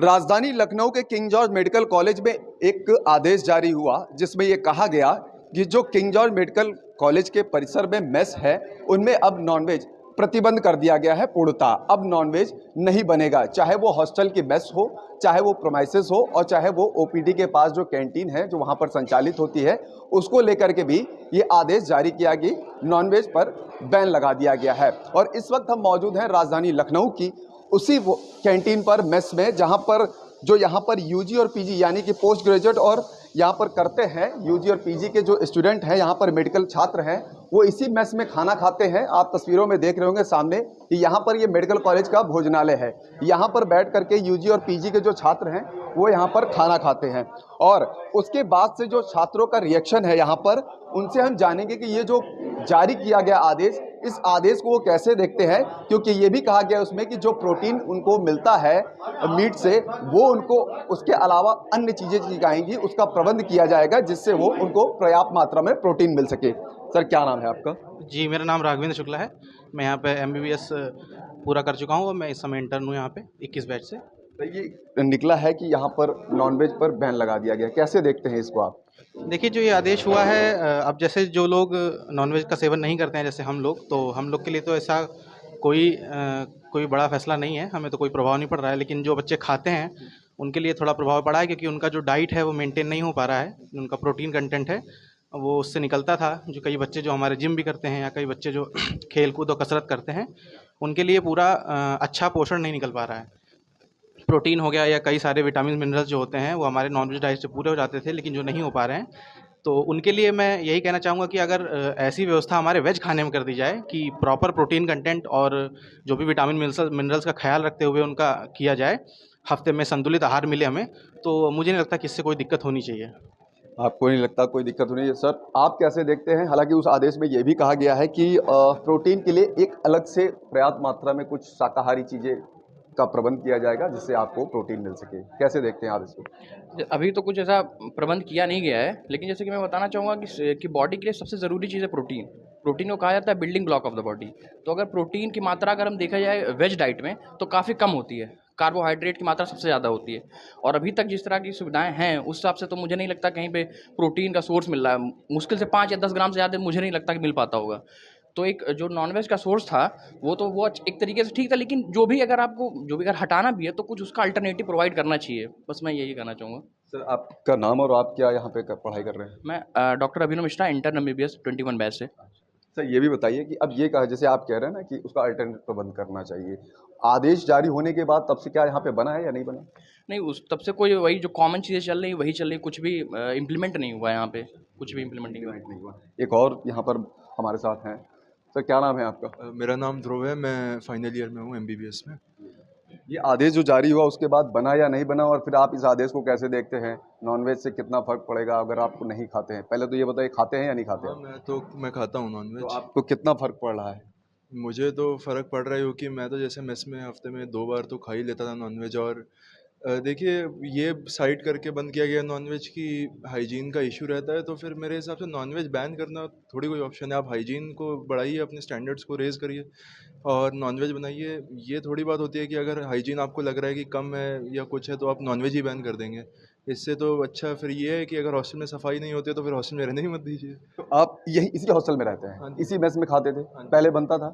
राजधानी लखनऊ के king George medical college में एक आदेश जारी हुआ जिसमें यह कहा गया कि जो किंग जॉर्ज मेडिकल कॉलेज के परिसर में मेस है उनमें अब नॉनवेज प्रतिबंध कर दिया गया है पूर्णतः। अब नॉनवेज नहीं बनेगा, चाहे वो हॉस्टल की मेस हो, चाहे वो प्रोमाइसेस हो और चाहे वो ओपीडी के पास जो कैंटीन है जो वहां पर संचालित होती है उसको लेकर के भी ये आदेश जारी किया कि नॉनवेज पर बैन लगा दिया गया है। और इस वक्त हम मौजूद हैं राजधानी लखनऊ की उसी वो कैंटीन पर, मेस में, जहां पर जो यहाँ पर यूजी और पीजी यानी कि पोस्ट ग्रेजुएट और यहाँ पर करते हैं यूजी और पीजी के जो स्टूडेंट हैं, यहाँ पर मेडिकल छात्र हैं, वो इसी मेस में खाना खाते हैं। आप तस्वीरों में देख रहे होंगे सामने कि यहाँ पर ये मेडिकल कॉलेज का भोजनालय है। यहाँ पर बैठ करके यूजी और पीजी के जो छात्र हैं वो यहाँ पर खाना खाते हैं। और उसके बाद से जो छात्रों का रिएक्शन है यहाँ पर, उनसे हम जानेंगे कि ये जो जारी किया गया आदेश, इस आदेश को वो कैसे देखते हैं, क्योंकि ये भी कहा गया उसमें कि जो प्रोटीन उनको मिलता है मीट से, वो उनको उसके अलावा अन्य चीज़ें सिखाएंगी, उसका प्रबंध किया जाएगा जिससे वो उनको पर्याप्त मात्रा में प्रोटीन मिल सके। सर, क्या नाम है आपका? जी, मेरा नाम राघवेंद्र शुक्ला है। मैं यहाँ पे MBBS पूरा कर चुका हूँ और मैं इस समय इंटर्न हूँ यहाँ पे 21 बैच से। तो ये निकला है कि यहाँ पर नॉनवेज पर बैन लगा दिया गया, कैसे देखते हैं इसको आप? देखिए, जो ये आदेश हुआ है, अब जैसे जो लोग नॉनवेज का सेवन नहीं करते हैं जैसे हम लोग, तो हम लोग के लिए तो ऐसा कोई बड़ा फैसला नहीं है, हमें तो कोई प्रभाव नहीं पड़ रहा है। लेकिन जो बच्चे खाते हैं उनके लिए थोड़ा प्रभाव पड़ा है, क्योंकि उनका जो डाइट है वो मेंटेन नहीं हो पा रहा है। उनका प्रोटीन कंटेंट है वो उससे निकलता था। जो कई बच्चे जो हमारे जिम भी करते हैं या कई बच्चे जो खेल कूद और कसरत करते हैं, उनके लिए पूरा अच्छा पोषण नहीं निकल पा रहा है। प्रोटीन हो गया या कई सारे विटामिन मिनरल्स जो होते हैं वो हमारे नॉनवेज डाइट से पूरे हो जाते थे, लेकिन जो नहीं हो पा रहे हैं। तो उनके लिए मैं यही कहना चाहूँगा कि अगर ऐसी व्यवस्था हमारे वेज खाने में कर दी जाए कि प्रॉपर प्रोटीन कंटेंट और जो भी विटामिन मिनरल्स का ख्याल रखते हुए उनका किया जाए, हफ्ते में संतुलित आहार मिले हमें, तो मुझे नहीं लगता कि इससे कोई दिक्कत होनी चाहिए। आपको नहीं लगता कोई दिक्कत होनी है? सर, आप कैसे देखते हैं? हालांकि उस आदेश में यह भी कहा गया है कि प्रोटीन के लिए एक अलग से पर्याप्त मात्रा में कुछ शाकाहारी चीज़ें का प्रबंध किया जाएगा जिससे आपको प्रोटीन मिल सके। कैसे देखते हैं आप इसको? अभी तो कुछ ऐसा प्रबंध किया नहीं गया है, लेकिन जैसे कि मैं बताना चाहूँगा कि बॉडी के लिए सबसे ज़रूरी चीज़ है प्रोटीन। प्रोटीन को कहा जाता है building block of the body. तो अगर प्रोटीन की मात्रा अगर हम देखा जाए वेज डाइट में तो काफ़ी कम होती है, कार्बोहाइड्रेट की मात्रा सबसे ज़्यादा होती है। और अभी तक जिस तरह की सुविधाएं हैं उस हिसाब से तो मुझे नहीं लगता कहीं पे प्रोटीन का सोर्स मिल रहा है। मुश्किल से 5 या 10 ग्राम से ज़्यादा मुझे नहीं लगता कि मिल पाता होगा। तो एक जो नॉनवेज का सोर्स था वो एक तरीके से ठीक था, लेकिन जो भी अगर हटाना भी है तो कुछ उसका अल्टरनेटिव प्रोवाइड करना चाहिए। बस मैं यही कहना चाहूँगा। सर, आपका नाम और आप क्या यहाँ पे पढ़ाई कर रहे हैं? मैं डॉक्टर अभिनव मिश्रा, इंटर्न MBBS 21 बैच से। सर, ये भी बताइए कि अब ये कहा, जैसे आप कह रहे हैं ना कि उसका अल्टरनेटिव प्रबंध करना चाहिए, आदेश जारी होने के बाद तब से क्या यहाँ पे बना है या नहीं बना? नहीं, उस तब से कोई वही जो कॉमन चीज़ें चल रही वही चल रही, कुछ भी इम्प्लीमेंट नहीं हुआ है यहाँ पे, कुछ भी इम्प्लीमेंट नहीं हुआ। एक और यहाँ पर हमारे साथ हैं। सर, क्या नाम है आपका? मेरा नाम ध्रुव है, मैं फाइनल ईयर में हूँ MBBS में। ये आदेश जो जारी हुआ उसके बाद बना या नहीं बना, और फिर आप इस आदेश को कैसे देखते हैं? नॉनवेज से कितना फर्क पड़ेगा अगर आप नहीं खाते हैं? पहले तो ये बताइए, खाते हैं या नहीं खाते हैं? मैं खाता हूँ नॉनवेज। तो आपको कितना फर्क पड़ रहा है? मुझे तो फ़र्क पड़ रहा है, क्योंकि मैं तो जैसे मेस में हफ्ते में 2 बार तो खा ही लेता था नॉनवेज। और देखिए, ये साइड करके बंद किया गया नॉनवेज की हाइजीन का इशू रहता है, तो फिर मेरे हिसाब से नॉनवेज बैन करना थोड़ी कोई ऑप्शन है। आप हाइजीन को बढ़ाइए, अपने स्टैंडर्ड्स को रेज़ करिए और नॉनवेज बनाइए। ये थोड़ी बात होती है कि अगर हाइजीन आपको लग रहा है कि कम है या कुछ है तो आप नॉनवेज ही बैन कर देंगे। इससे तो अच्छा फिर ये है कि अगर हॉस्टल में सफाई नहीं होती है तो फिर हॉस्टल में रहने ही मत दीजिए। तो आप यही इसी हॉस्टल में रहते हैं? हाँ। इसी मेस में खाते थे? पहले बनता था?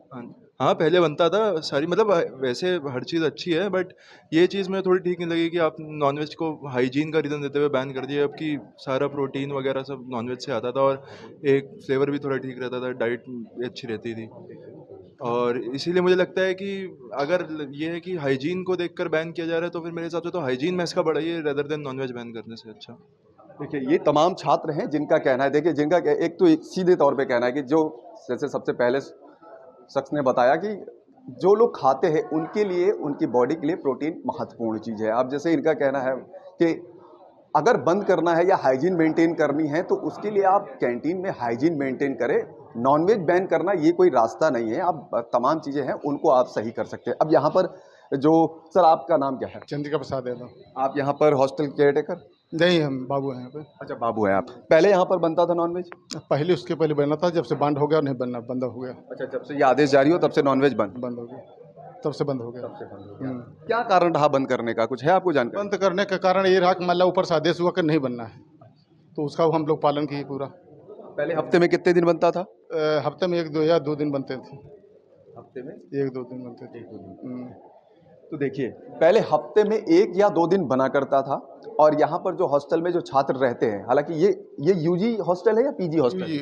हाँ, पहले बनता था सारी, मतलब वैसे हर चीज़ अच्छी है, बट ये चीज़ मुझे थोड़ी ठीक नहीं लगी कि आप नॉनवेज को हाइजीन का रीज़न देते हुए बैन कर दिए। अब कि सारा प्रोटीन वगैरह सब नॉनवेज से आता था और एक फ्लेवर भी थोड़ा ठीक रहता था, डाइट अच्छी रहती थी। और इसीलिए मुझे लगता है कि अगर ये है कि हाइजीन को देखकर बैन किया जा रहा है तो फिर मेरे हिसाब से तो हाइजीन में इसका बढ़ाइए रेदर देन नॉनवेज बैन करने से अच्छा। देखिए, ये तमाम छात्र हैं जिनका कहना है, देखिए जिनका एक तो सीधे तौर पे कहना है कि जो जैसे सबसे पहले शख्स ने बताया कि जो लोग खाते हैं उनके लिए, उनकी बॉडी के लिए प्रोटीन महत्वपूर्ण चीज़ है। अब जैसे इनका कहना है कि अगर बंद करना है या हाइजीन मेंटेन करनी है तो उसके लिए आप कैंटीन में हाइजीन मेंटेन करें। नॉनवेज बैन करना ये कोई रास्ता नहीं है। आप तमाम चीज़ें हैं उनको आप सही कर सकते हैं। अब यहाँ पर जो, सर आपका नाम क्या है? चंद्रिका प्रसाद यादव। आप यहाँ पर हॉस्टल केयरटेकर? नहीं, हम बाबू हैं यहाँ पे। अच्छा, बाबू हैं आप। पहले यहाँ पर बनता था नॉनवेज? पहले उसके पहले बना था, जब से बंद हो गया नहीं बनना, बंद हो गया। अच्छा, जब से ये आदेश जारी हो तब से नॉनवेज बंद हो गया। तब से बंद हो गया। क्या कारण रहा बंद करने का, कुछ है आपको जानकारी? बंद करने का कारण ये रहा कि मतलब ऊपर से आदेश हुआ कि नहीं बनना है, तो उसका हम लोग पालन किए पूरा। पहले हफ्ते में कितने दिन बनता था? हफ्ते में 1-2 दिन बनते थे। हफ्ते में 1-2 दिन बनते थे। तो देखिए, पहले हफ्ते में 1 या 2 दिन बना करता था। और यहाँ पर जो हॉस्टल में जो छात्र रहते हैं, हालांकि ये यूजी हॉस्टल है या PG hostel?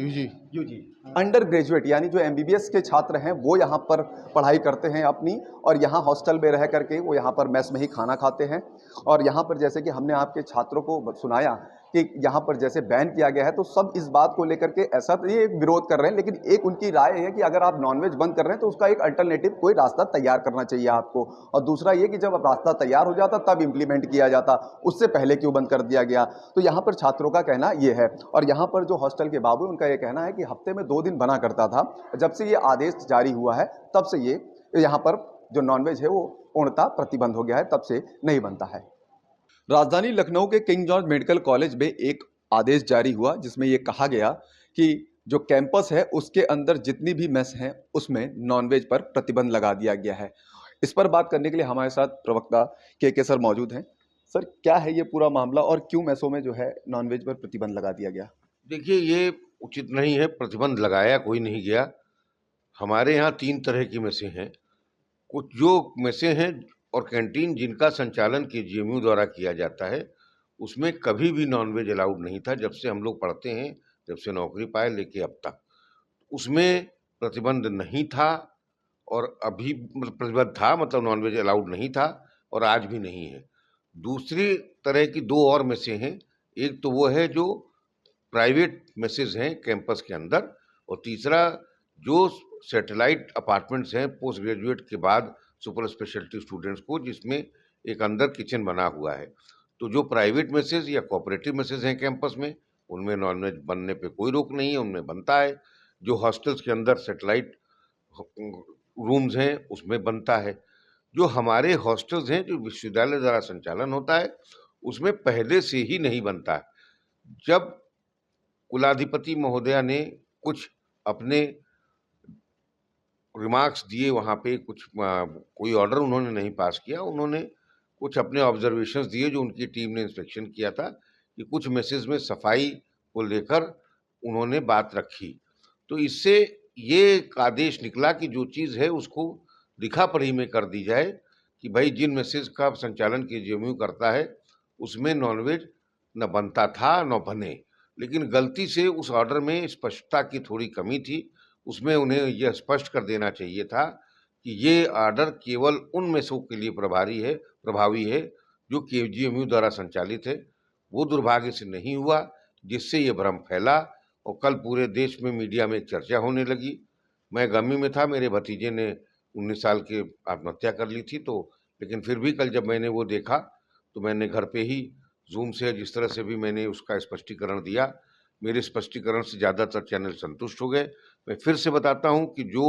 UG undergraduate, यानी जो एमबीबीएस के छात्र हैं वो यहाँ पर पढ़ाई करते हैं अपनी, और यहाँ हॉस्टल में रह करके वो यहाँ पर मेस में ही खाना खाते हैं। और यहाँ पर जैसे कि हमने आपके छात्रों को सुनाया कि यहाँ पर जैसे बैन किया गया है, तो सब इस बात को लेकर के ऐसा तो ये विरोध कर रहे हैं, लेकिन एक उनकी राय है कि अगर आप नॉनवेज बंद कर रहे हैं तो उसका एक अल्टरनेटिव कोई रास्ता तैयार करना चाहिए आपको। और दूसरा ये कि जब रास्ता तैयार हो जाता तब इम्प्लीमेंट किया जाता, उससे पहले क्यों बंद कर दिया गया। तो यहाँ पर छात्रों का कहना ये है। और यहाँ पर जो हॉस्टल के बाबू, उनका ये कहना है कि हफ्ते में 2 दिन बना करता था, जब से ये आदेश जारी हुआ है तब से ये यहाँ पर जो नॉनवेज है वो पूर्णतः प्रतिबंध हो गया है, तब से नहीं बनता है। राजधानी लखनऊ के किंग जॉर्ज मेडिकल कॉलेज में एक आदेश जारी हुआ जिसमें यह कहा गया कि जो कैंपस है उसके अंदर जितनी भी मेस हैं उसमें नॉनवेज पर प्रतिबंध लगा दिया गया है। इस पर बात करने के लिए हमारे साथ प्रवक्ता के सर मौजूद हैं। सर, क्या है ये पूरा मामला और क्यों मेसों में जो है नॉनवेज पर प्रतिबंध लगा दिया गया? देखिए, ये उचित नहीं है। प्रतिबंध लगाया कोई नहीं गया। हमारे यहाँ 3 तरह की मेसें हैं। कुछ जो मेसें हैं और कैंटीन जिनका संचालन केजीएमयू द्वारा किया जाता है, उसमें कभी भी नॉनवेज अलाउड नहीं था। जब से हम लोग पढ़ते हैं, जब से नौकरी पाए लेके अब तक, उसमें प्रतिबंध नहीं था। और अभी प्रतिबंध था, मतलब नॉनवेज अलाउड नहीं था, और आज भी नहीं है। दूसरी तरह की 2 और मेसें हैं। एक तो वो है जो प्राइवेट मेसेज हैं कैंपस के अंदर, और तीसरा जो सैटेलाइट अपार्टमेंट्स हैं पोस्ट ग्रेजुएट के बाद सुपर स्पेशलिटी स्टूडेंट्स को, जिसमें एक अंदर किचन बना हुआ है। तो जो प्राइवेट मेसेज या कोऑपरेटिव मेसेज हैं कैंपस में, उनमें नॉनवेज बनने पे कोई रोक नहीं है, उनमें बनता है। जो हॉस्टल्स के अंदर सैटेलाइट रूम्स हैं उसमें बनता है। जो हमारे हॉस्टल्स हैं जो विश्वविद्यालय द्वारा संचालन होता है, उसमें पहले से ही नहीं बनता है। जब कुलाधिपति महोदया ने कुछ अपने रिमार्क्स दिए, वहाँ पे कुछ कोई ऑर्डर उन्होंने नहीं पास किया, उन्होंने कुछ अपने ऑब्जर्वेशंस दिए जो उनकी टीम ने इंस्पेक्शन किया था, कि कुछ मेसेज में सफाई को लेकर उन्होंने बात रखी। तो इससे ये एक आदेश निकला कि जो चीज़ है उसको लिखा पढ़ी में कर दी जाए, कि भाई जिन मेसेज का संचालन केजीएमयू करता है उसमें नॉनवेज न बनता था न बने। लेकिन गलती से उस ऑर्डर में स्पष्टता की थोड़ी कमी थी। उसमें उन्हें यह स्पष्ट कर देना चाहिए था कि ये ऑर्डर केवल उन मेसों के लिए प्रभावी है जो केजीएमयू द्वारा संचालित है। वो दुर्भाग्य से नहीं हुआ, जिससे ये भ्रम फैला और कल पूरे देश में मीडिया में एक चर्चा होने लगी। मैं गमी में था, मेरे भतीजे ने 19 साल के आत्महत्या कर ली थी। तो लेकिन फिर भी कल जब मैंने वो देखा तो मैंने घर पे ही जूम से जिस तरह से भी मैंने उसका स्पष्टीकरण दिया, मेरे स्पष्टीकरण से ज़्यादातर चैनल संतुष्ट हो गए। मैं फिर से बताता हूं कि जो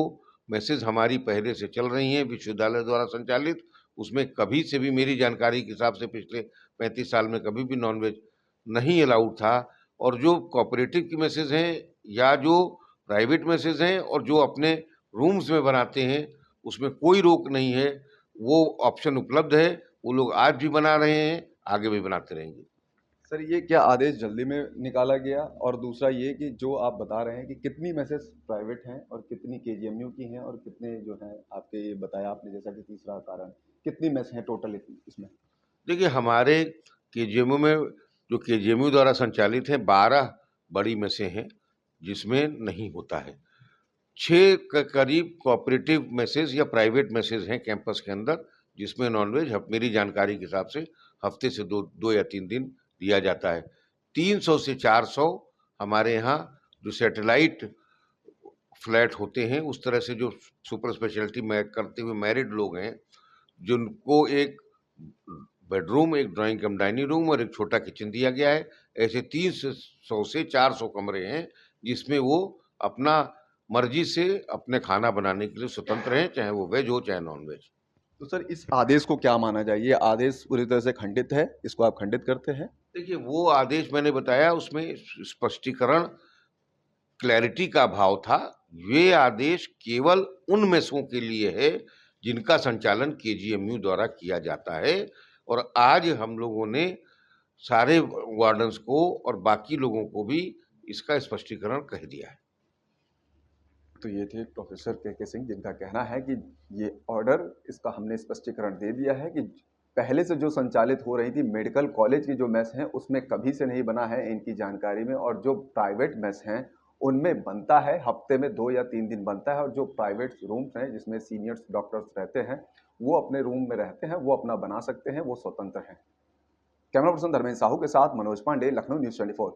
मैसेज हमारी पहले से चल रही हैं विश्वविद्यालय द्वारा संचालित, उसमें कभी से भी मेरी जानकारी के हिसाब से पिछले 35 साल में कभी भी नॉनवेज नहीं अलाउड था। और जो कोऑपरेटिव की मैसेज हैं या जो प्राइवेट मैसेज हैं और जो अपने रूम्स में बनाते हैं, उसमें कोई रोक नहीं है। वो ऑप्शन उपलब्ध है, वो लोग आज भी बना रहे हैं, आगे भी बनाते रहेंगे। सर, ये क्या आदेश जल्दी में निकाला गया? और दूसरा ये कि जो आप बता रहे हैं कि कितनी मैसेज प्राइवेट हैं और कितनी केजीएमयू की हैं और कितने जो हैं आपके, बताया आपने जैसा कि तीसरा कारण, कितनी मैस हैं टोटल इसमें? देखिए, हमारे केजीएमयू में जो केजीएमयू द्वारा संचालित है 12 बड़ी मेसें हैं जिसमें नहीं होता है। 6 के करीब कोऑपरेटिव मैसेज या प्राइवेट मैसेज हैं कैंपस के अंदर, जिसमें नॉनवेज मेरी जानकारी के हिसाब से हफ्ते से 2 या 3 दिन दिया जाता है। 300 से 400 हमारे यहाँ जो सैटेलाइट फ्लैट होते हैं, उस तरह से जो सुपर स्पेशलिटी में करते हुए मैरिड लोग हैं, जिनको एक बेडरूम, एक ड्राइंग कम डाइनिंग रूम और एक छोटा किचन दिया गया है, ऐसे 300 से 400 कमरे हैं जिसमें वो अपना मर्जी से अपने खाना बनाने के लिए स्वतंत्र हैं, चाहे वो वेज हो चाहे नॉन वेज। तो सर, इस आदेश को क्या माना जाए? ये आदेश पूरी तरह से खंडित है, इसको आप खंडित करते हैं? देखिए, वो आदेश मैंने बताया, उसमें स्पष्टीकरण क्लैरिटी का अभाव था। ये आदेश केवल उन मेसों के लिए है जिनका संचालन केजीएमयू द्वारा किया जाता है। और आज हम लोगों ने सारे वार्डन्स को और बाकी लोगों को भी इसका स्पष्टीकरण कह दिया है। तो ये थे प्रोफेसर के सिंह, जिनका कहना है कि ये ऑर्डर, इसका हमने स्पष्टीकरण दे दिया है कि पहले से जो संचालित हो रही थी मेडिकल कॉलेज की जो मेस हैं उसमें कभी से नहीं बना है इनकी जानकारी में, और जो प्राइवेट मेस हैं उनमें बनता है, हफ्ते में 2 या 3 दिन बनता है, और जो प्राइवेट रूम्स हैं जिसमें सीनियर्स डॉक्टर्स रहते हैं वो अपने रूम में रहते हैं, वो अपना बना सकते हैं, वो स्वतंत्र हैं। कैमरा पर्सन धर्मेंद्र साहू के साथ मनोज पांडे, लखनऊ न्यूज़ 24।